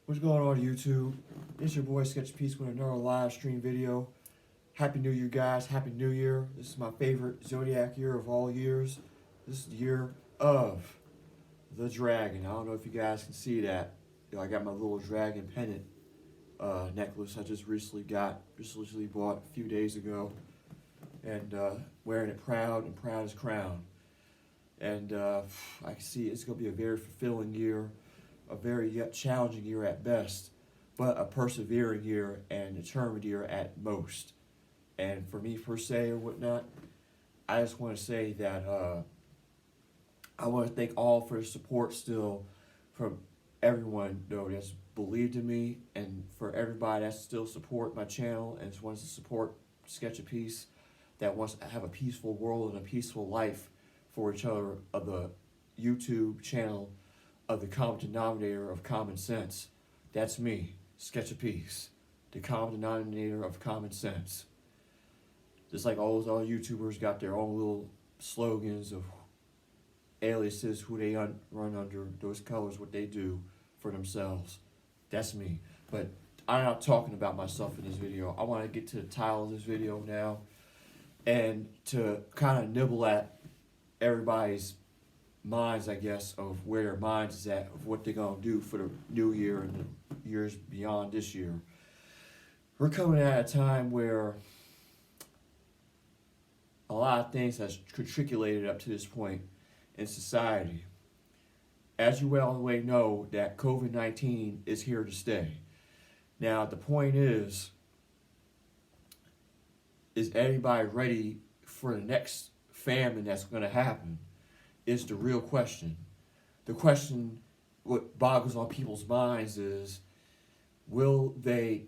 What's going on YouTube? It's your boy Sketch Peaze with another live stream video. Happy New Year guys, Happy New Year. This is my favorite zodiac year of all years. This is the year of the dragon. I don't know if you guys can see that. I got my little dragon pendant necklace I just recently bought a few days ago. And wearing it proud and proud as crown. And I can see it's going to be a very fulfilling year, a very yet challenging year at best, but a persevering year and determined year at most. And for me per se or whatnot, I just want to say that I want to thank all for the support still from everyone though that's believed in me, and for everybody that still support my channel and just wants to support Sketch a Peaze, that wants to have a peaceful world and a peaceful life for each other, of the YouTube channel of the common denominator of common sense. That's me, Sketch a Peaze, the common denominator of common sense. Just like all those other YouTubers got their own little slogans of aliases, who they run under, those colors, what they do for themselves. That's me. But I'm not talking about myself in this video. I want to get to the title of this video now and to kind of nibble at everybody's minds, I guess, of where their minds is at, of what they're going to do for the new year and the years beyond this year. We're coming at a time where a lot of things has matriculated up to this point in society. As you well know, that COVID-19 is here to stay. Now, the point is anybody ready for the next famine that's going to happen is the real question. The question, what boggles on people's minds is, will they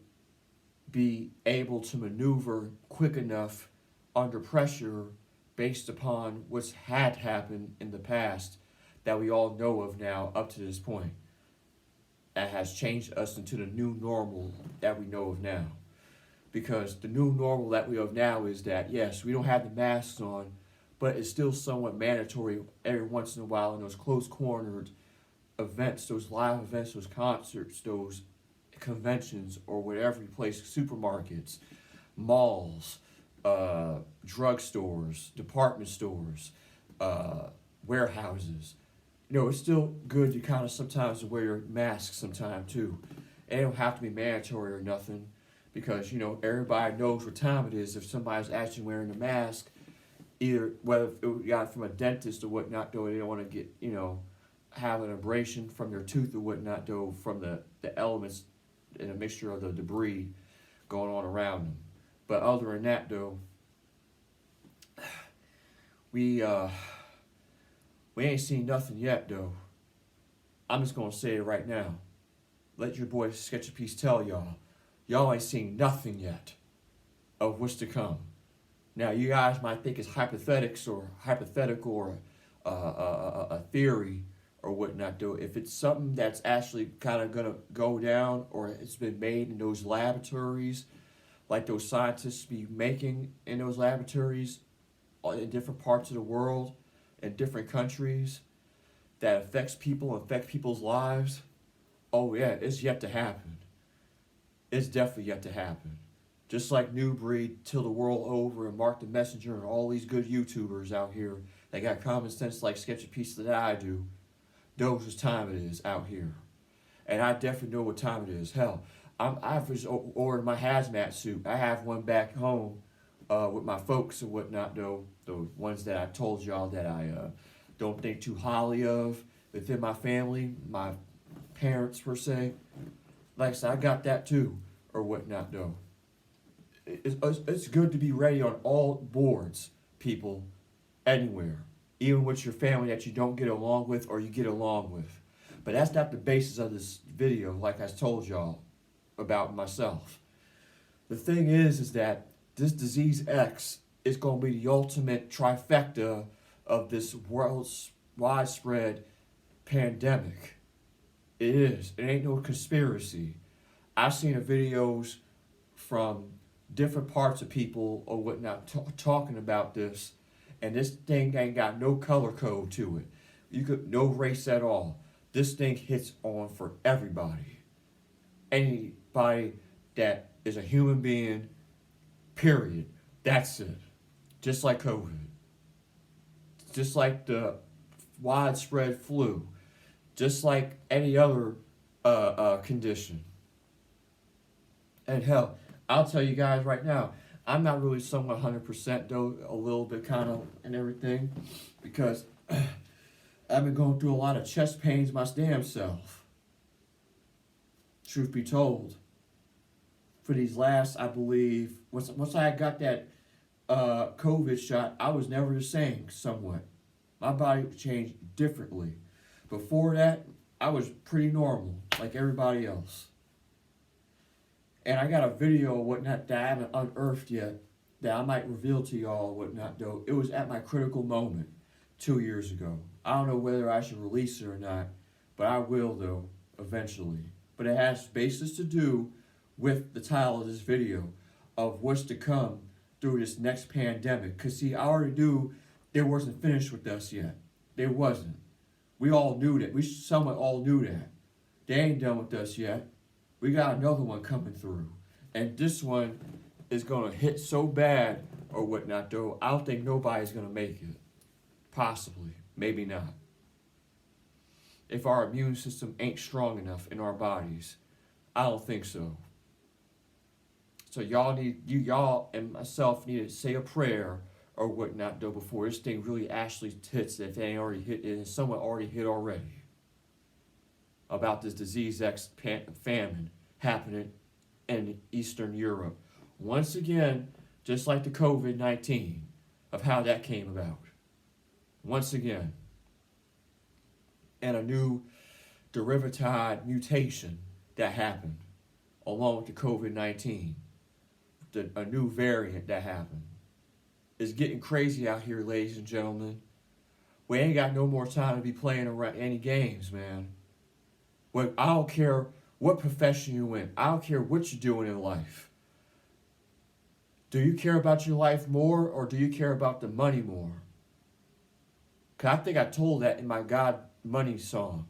be able to maneuver quick enough under pressure based upon what's had happened in the past that we all know of now up to this point, that has changed us into the new normal that we know of now. Because the new normal that we have now is that, yes, we don't have the masks on, but it's still somewhat mandatory every once in a while in those close-cornered events, those live events, those concerts, those conventions, or whatever you place, supermarkets, malls, drugstores, department stores, warehouses. It's still good to kind of sometimes wear your mask sometime too. It don't have to be mandatory or nothing, because everybody knows what time it is. If somebody's actually wearing a mask, either whether it got it from a dentist or whatnot, though, they don't want to get have an abrasion from their tooth or whatnot, though, from the elements and a mixture of the debris going on around them. But other than that, though, we ain't seen nothing yet, though. I'm just gonna say it right now. Let your boy Sketch a Peaze tell y'all ain't seen nothing yet of what's to come. Now, you guys might think it's hypothetical or a theory or whatnot, though. If it's something that's actually kind of gonna go down, or it's been made in those laboratories, like those scientists be making in those laboratories in different parts of the world, in different countries, that affects people, affect people's lives, oh yeah, it's yet to happen. It's definitely yet to happen. Just like New Breed, Till the World Over, and Mark the Messenger, and all these good YouTubers out here that got common sense like Sketch a Peaze that I do, knows what time it is out here. And I definitely know what time it is. Hell, I've just ordered my hazmat suit. I have one back home with my folks and whatnot, though. The ones that I told y'all that I don't think too highly of within my family, my parents per se. Like I said, I got that too, or whatnot, though. It's good to be ready on all boards, people, anywhere. Even with your family that you don't get along with or you get along with. But that's not the basis of this video, like I told y'all about myself. The thing is that this disease X is going to be the ultimate trifecta of this world's widespread pandemic. It is. It ain't no conspiracy. I've seen videos from different parts of people or whatnot talking about this, and this thing ain't got no color code to it. No race at all. This thing hits on for everybody. anybody that is a human being, period. That's it. Just like COVID. Just like the widespread flu. Just like any other condition. And hell, I'll tell you guys right now, I'm not really somewhat 100% though, a little bit kind of and everything, because I've been going through a lot of chest pains my damn self. Truth be told, for these last, I believe, once I got that COVID shot, I was never the same somewhat. My body changed differently. Before that, I was pretty normal, like everybody else. And I got a video or whatnot that I haven't unearthed yet that I might reveal to y'all or whatnot though. It was at my critical moment 2 years ago. I don't know whether I should release it or not, but I will though, eventually. But it has basis to do with the title of this video of what's to come through this next pandemic. Because see, I already knew they wasn't finished with us yet. They wasn't. We all knew that. We somewhat all knew that. They ain't done with us yet. We got another one coming through. And this one is going to hit so bad or whatnot, though, I don't think nobody's going to make it. Possibly. Maybe not. If our immune system ain't strong enough in our bodies. I don't think so. So y'all and myself need to say a prayer or whatnot, though, before this thing really actually hits, if it ain't already hit, and someone already hit already. About this disease X famine happening in Eastern Europe. Once again, just like the COVID-19, of how that came about. Once again. And a new derivative mutation that happened along with the COVID-19. A new variant that happened. It's getting crazy out here, ladies and gentlemen. We ain't got no more time to be playing around any games, man. Well, I don't care what profession you're in. I don't care what you're doing in life. Do you care about your life more or do you care about the money more? Because I think I told that in my God Money song.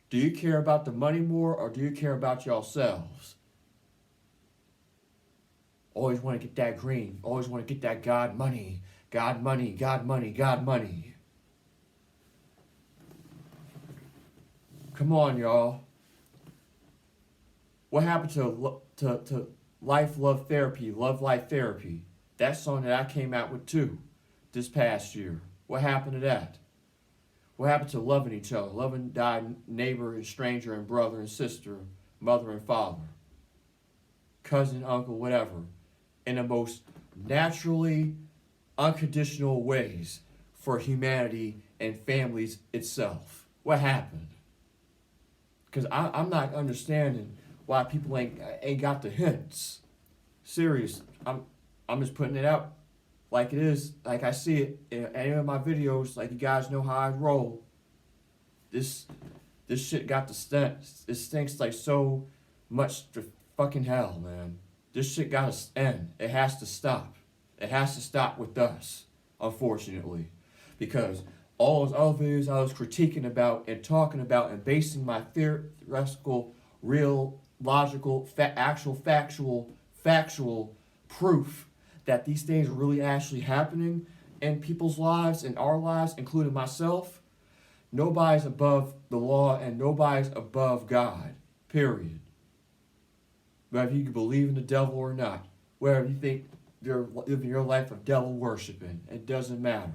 Do you care about the money more or do you care about yourselves? Always want to get that green. Always want to get that God money. God money, God money, God money. Come on, y'all. What happened to Life, Love Therapy, Love Life Therapy? That song that I came out with too this past year. What happened to that? What happened to loving each other? Loving thy neighbor and stranger and brother and sister, mother and father, cousin, uncle, whatever, in the most naturally, unconditional ways for humanity and families itself. What happened? Because I'm not understanding why people ain't got the hints. Serious. I'm just putting it out like it is, like I see it in any of my videos, like you guys know how I roll. This shit got to stink. It stinks like so much to fucking hell, man. This shit gotta end. It has to stop. It has to stop with us, unfortunately. Because all those other videos I was critiquing about and talking about and basing my theoretical, real, logical, actual, factual proof that these things are really actually happening in people's lives, in our lives, including myself, nobody's above the law and nobody's above God, period. Whether you can believe in the devil or not, whether you think you're living your life of devil worshiping, it doesn't matter.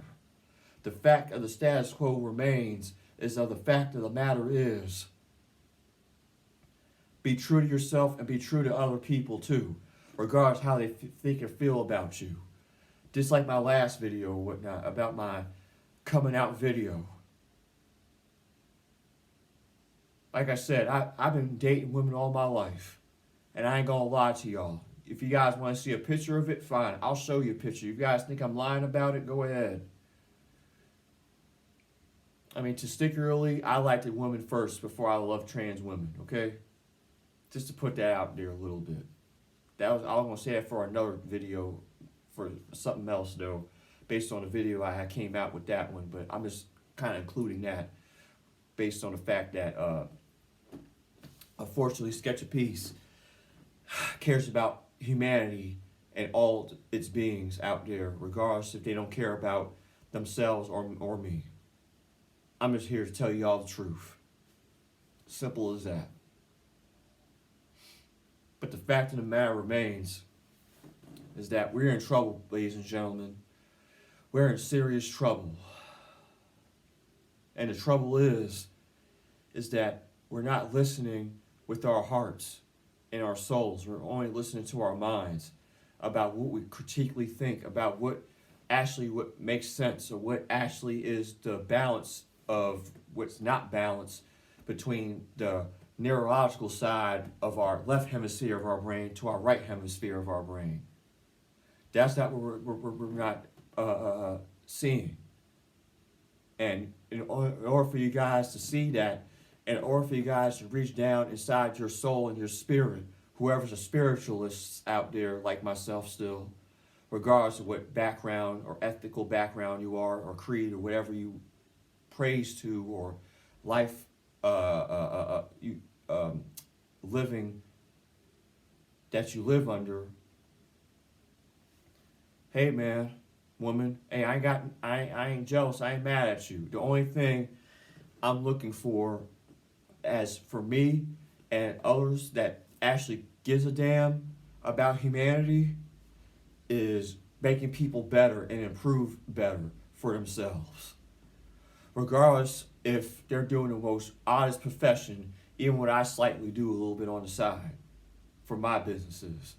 The fact of the status quo remains is that the fact of the matter is, be true to yourself and be true to other people too, regardless how they think or feel about you. Just like my last video or whatnot, about my coming out video. Like I said, I've been dating women all my life. And I ain't gonna lie to y'all. If you guys want to see a picture of it, fine. I'll show you a picture. If you guys think I'm lying about it, go ahead. I mean, testicularly, I liked a woman first before I loved trans women, okay? Just to put that out there a little bit. I was gonna say that for another video, for something else though, based on the video I came out with that one, but I'm just kind of including that based on the fact that a unfortunately, Sketch of Peace cares about humanity and all its beings out there, regardless if they don't care about themselves or me. I'm just here to tell you all the truth. Simple as that. But the fact of the matter remains is that we're in trouble, ladies and gentlemen. We're in serious trouble. And the trouble is that we're not listening with our hearts and our souls. We're only listening to our minds about what we critically think, about what makes sense, or what actually is the balance of what's not balanced between the neurological side of our left hemisphere of our brain to our right hemisphere of our brain. That's not what we're not seeing. And in order for you guys to see that, in order for you guys to reach down inside your soul and your spirit, whoever's a spiritualist out there like myself still, regardless of what background or ethical background you are, or creed, or whatever you praise to, or life living that you live under. Hey man, woman, hey, I ain't jealous, I ain't mad at you. The only thing I'm looking for, as for me and others that actually gives a damn about humanity, is making people better and improve better for themselves. Regardless if they're doing the most oddest profession, even what I slightly do a little bit on the side for my businesses,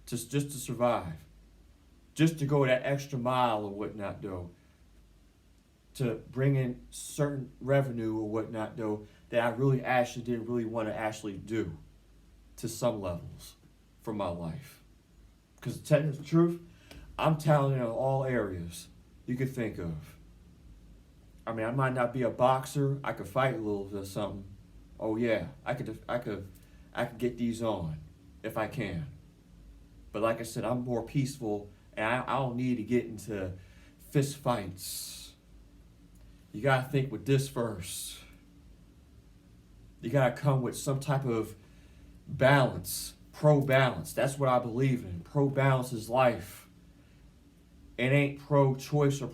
just to survive, just to go that extra mile or whatnot though, to bring in certain revenue or whatnot though, that I really actually didn't really want to actually do to some levels for my life. Because to tell you the truth, I'm talented in all areas you could think of. I mean, I might not be a boxer. I could fight a little bit or something. Oh yeah, I could get these on if I can. But like I said, I'm more peaceful, and I don't need to get into fist fights. You gotta think with this first. You gotta come with some type of balance, pro-balance. That's what I believe in. Pro-balance is life. It ain't pro-choice or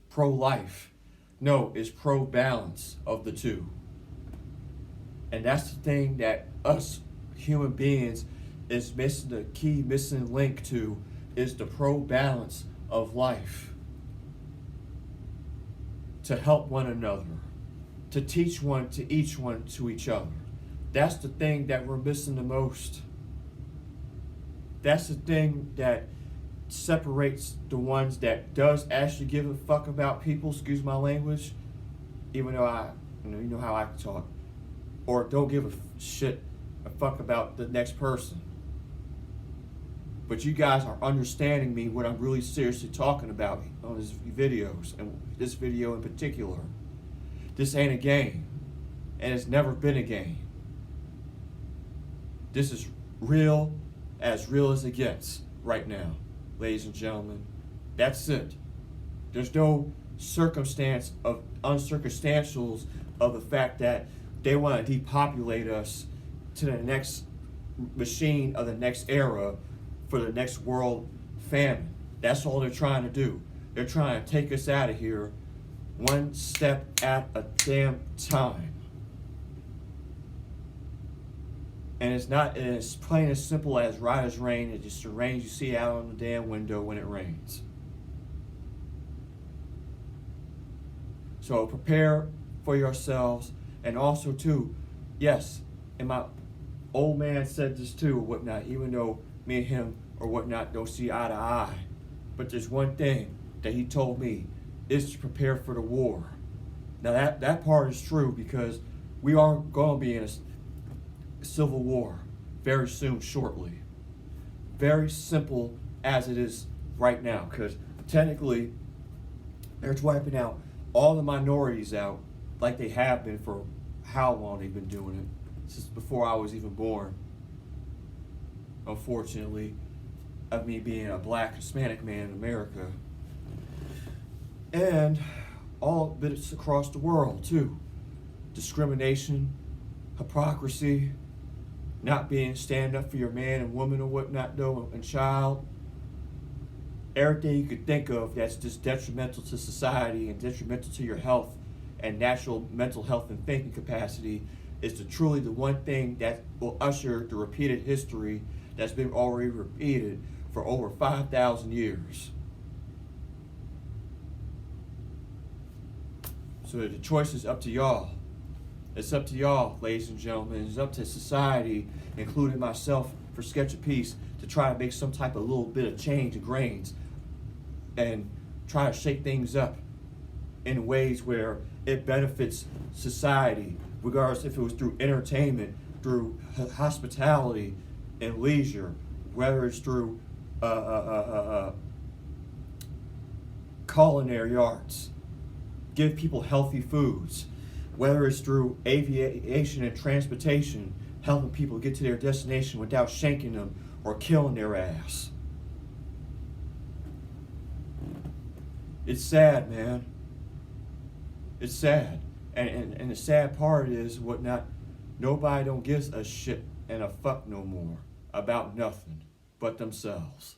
pro-life. No, it's pro-balance of the two. And that's the thing that us human beings is missing, the key missing link to, is the pro-balance of life. To help one another, to teach one to each one to each other. That's the thing that we're missing the most. That's the thing that separates the ones that does actually give a fuck about people, excuse my language, even though you know how I talk, or don't give a fuck about the next person. But you guys are understanding me, what I'm really seriously talking about on these videos, and this video in particular. This ain't a game, and it's never been a game. This is real as it gets right now, ladies and gentlemen. That's it. There's no circumstance of uncircumstantials of the fact that they want to depopulate us to the next machine of the next era for the next world famine. That's all they're trying to do. They're trying to take us out of here one step at a damn time. And it's plain as simple as right as rain. It's just the rain you see out on the damn window when it rains. So prepare for yourselves. And also too, yes, and my old man said this too or whatnot, even though me and him or whatnot don't see eye to eye. But there's one thing that he told me, is to prepare for the war. Now that part is true, because we are going to be in a civil war very soon, shortly. Very simple as it is right now, because technically they're wiping out all the minorities out like they have been for how long they've been doing it, since before I was even born. Unfortunately, of me being a black Hispanic man in America. And all bits across the world too. Discrimination, hypocrisy, not being stand up for your man and woman or whatnot though, and child. Everything you could think of that's just detrimental to society and detrimental to your health and natural mental health and thinking capacity is truly the one thing that will usher the repeated history that's been already repeated for over 5,000 years. So the choice is up to y'all. It's up to y'all, ladies and gentlemen. It's up to society, including myself, for Sketch a Peaze, to try to make some type of little bit of change and grains and try to shake things up in ways where it benefits society, regardless if it was through entertainment, through hospitality and leisure, whether it's through culinary arts, give people healthy foods, whether it's through aviation and transportation, helping people get to their destination without shanking them or killing their ass. It's sad, man. It's sad. And the sad part is whatnot, nobody don't give a shit and a fuck no more about nothing but themselves.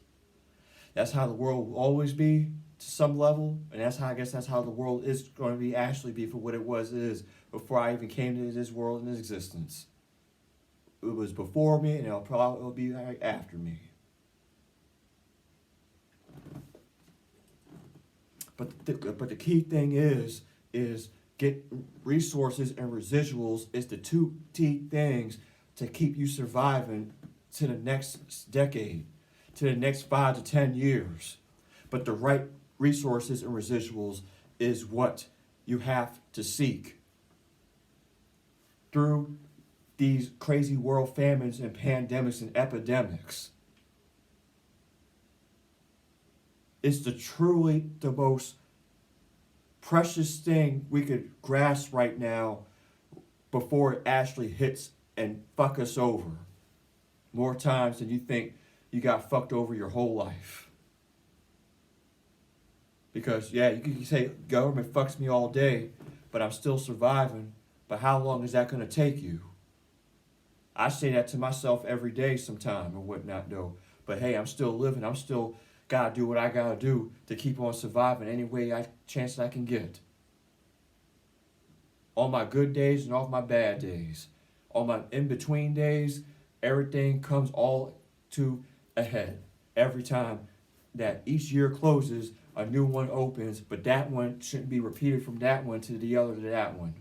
That's how the world will always be to some level, and that's how I guess that's how the world is going to be actually be for what it is before I even came to this world in existence. It was before me, and it'll be after me. But the key thing is get resources and residuals is the two key things to keep you surviving to the next decade, to the next 5 to 10 years. But the right resources and residuals is what you have to seek through these crazy world famines and pandemics and epidemics. It's truly the most precious thing we could grasp right now before it actually hits and fuck us over more times than you think you got fucked over your whole life. Because, yeah, you can say government fucks me all day, but I'm still surviving. But how long is that going to take you? I say that to myself every day sometime or whatnot, though. But, hey, I'm still living. I'm still got to do what I got to do to keep on surviving any way chance I can get. On my good days and off my bad days. On my in-between days, everything comes all to a head. Every time that each year closes, a new one opens, but that one shouldn't be repeated from that one to the other to that one.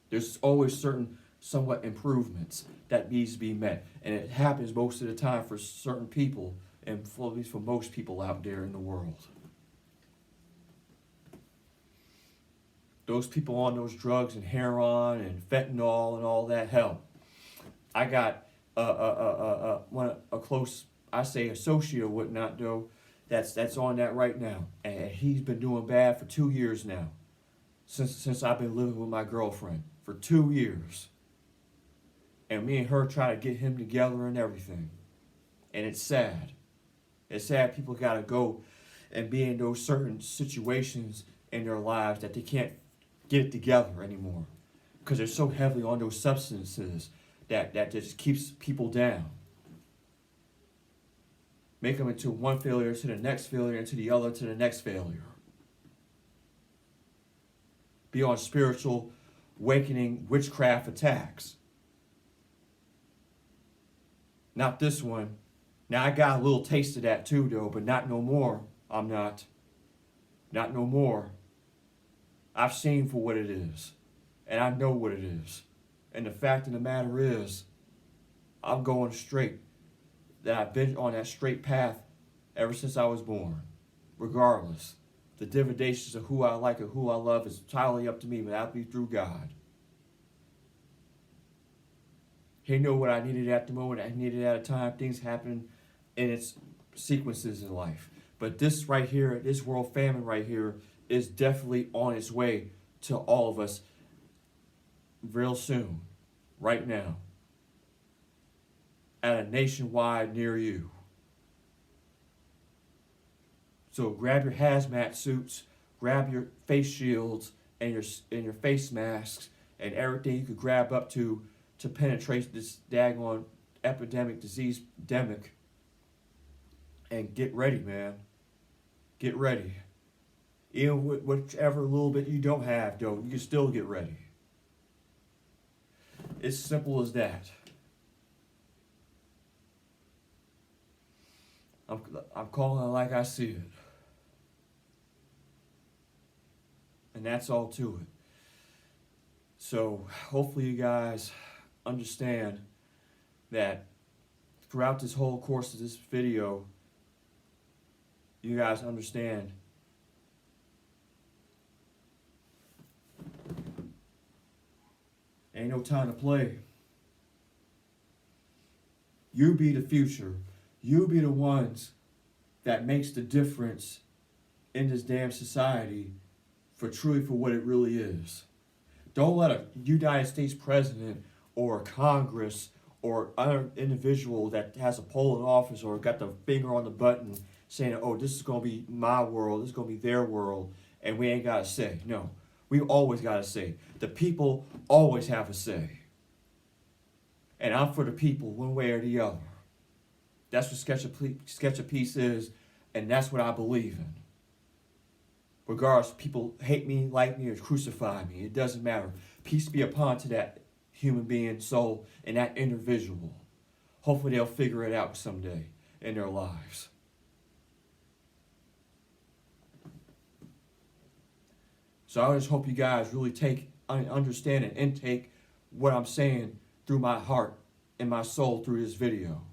There's always certain somewhat improvements that needs to be met, and it happens most of the time for certain people, and at least for most people out there in the world. Those people on those drugs and heroin and fentanyl and all that, hell, I got a close, I say associate or whatnot though, that's on that right now, and he's been doing bad for 2 years now, since I've been living with my girlfriend for 2 years, and me and her try to get him together and everything, and it's sad. It's sad people gotta go and be in those certain situations in their lives that they can't get it together anymore, because they're so heavily on those substances that just keeps people down. Make them into one failure to the next failure, into the other to the next failure. Be on spiritual awakening witchcraft attacks. Not this one. Now I got a little taste of that too though, but not no more. I'm not. Not no more. I've seen for what it is. And I know what it is. And the fact of the matter is, I'm going straight. That I've been on that straight path ever since I was born. Regardless. The divinations of who I like and who I love is entirely up to me, but that'll be through God. He knew what I needed at the moment. I needed at a time. Things happen in its sequences in life. But this right here, this world famine right here, is definitely on its way to all of us real soon. Right now. At a nationwide near you. So grab your hazmat suits, grab your face shields and your face masks and everything you could grab up to penetrate this daggone epidemic disease demic. And get ready, man. Get ready. Even with whichever little bit you don't have, though, you can still get ready. It's simple as that. I'm calling it like I see it. And that's all to it. So hopefully you guys understand that throughout this whole course of this video, you guys understand ain't no time to play. You be the future. You be the ones that makes the difference in this damn society for what it really is. Don't let a United States president or Congress or other individual that has a poll in office or got the finger on the button saying, oh, this is going to be my world, this is going to be their world, and we ain't got a say. No, we always got a say. The people always have a say. And I'm for the people one way or the other. That's what Sketch of Peace is, and that's what I believe in. Regardless, people hate me, like me, or crucify me. It doesn't matter. Peace be upon to that human being, soul, and that individual. Hopefully they'll figure it out someday in their lives. So I just hope you guys really understand and intake what I'm saying through my heart and my soul through this video.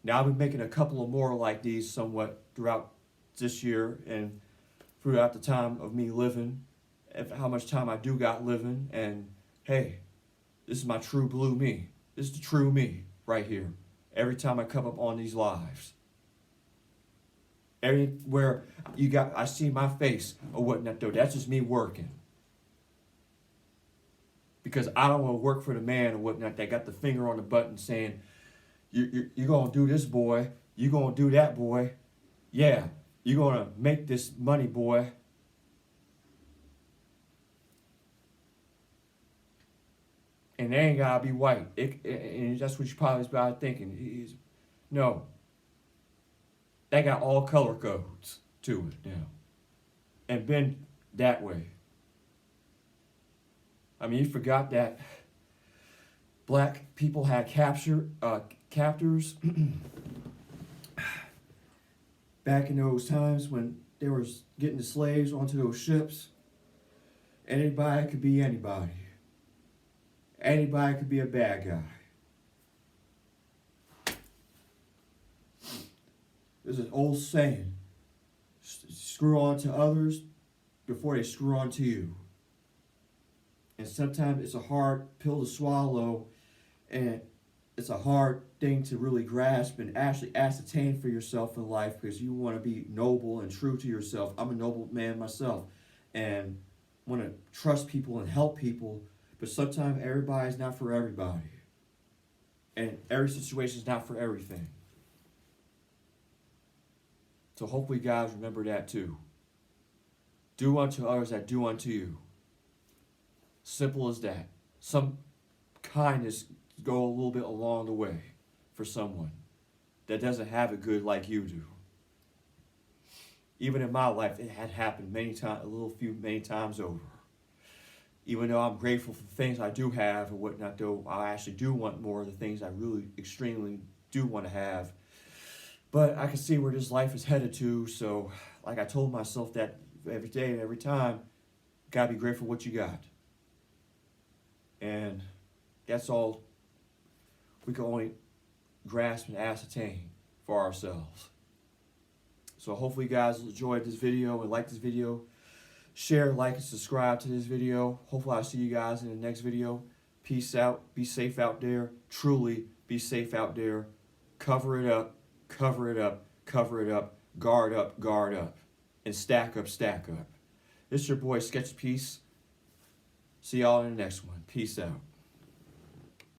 Now I've been making a couple of more like these somewhat throughout this year and throughout the time of me living, how much time I do got living, and hey, this is my true blue me. This is the true me right here. Every time I come up on these lives. Everywhere I see my face or whatnot though, that's just me working. Because I don't want to work for the man or whatnot that got the finger on the button saying, you're going to do this, boy. You're going to do that, boy. Yeah, you're going to make this money, boy. And they ain't got to be white. And that's what you probably started thinking. No. They got all color codes to it now. And been that way. I mean, you forgot that black people had captors back in those times when they were getting the slaves onto those ships. Anybody could be anybody. Anybody could be a bad guy. There's an old saying, screw on to others before they screw on to you. And sometimes it's a hard pill to swallow, and it's a hard thing to really grasp and actually ascertain for yourself in life, because you want to be noble and true to yourself. I'm a noble man myself and want to trust people and help people, but sometimes everybody's not for everybody. And every situation is not for everything. So hopefully guys remember that too. Do unto others that do unto you. Simple as that. Some kindness go a little bit along the way for someone that doesn't have it good like you do. Even in my life, it had happened many times over. Even though I'm grateful for the things I do have and whatnot, though I actually do want more of the things I really extremely do want to have. But I can see where this life is headed to, so like I told myself that every day and every time, gotta be grateful for what you got. And that's all we can only grasp and ascertain for ourselves. So hopefully you guys enjoyed this video and like this video. Share, like, and subscribe to this video. Hopefully I'll see you guys in the next video. Peace out. Be safe out there. Truly be safe out there. Cover it up. Cover it up. Cover it up. Guard up. Guard up. And stack up. Stack up. It's your boy Sketch Peace. See y'all in the next one. Peace out.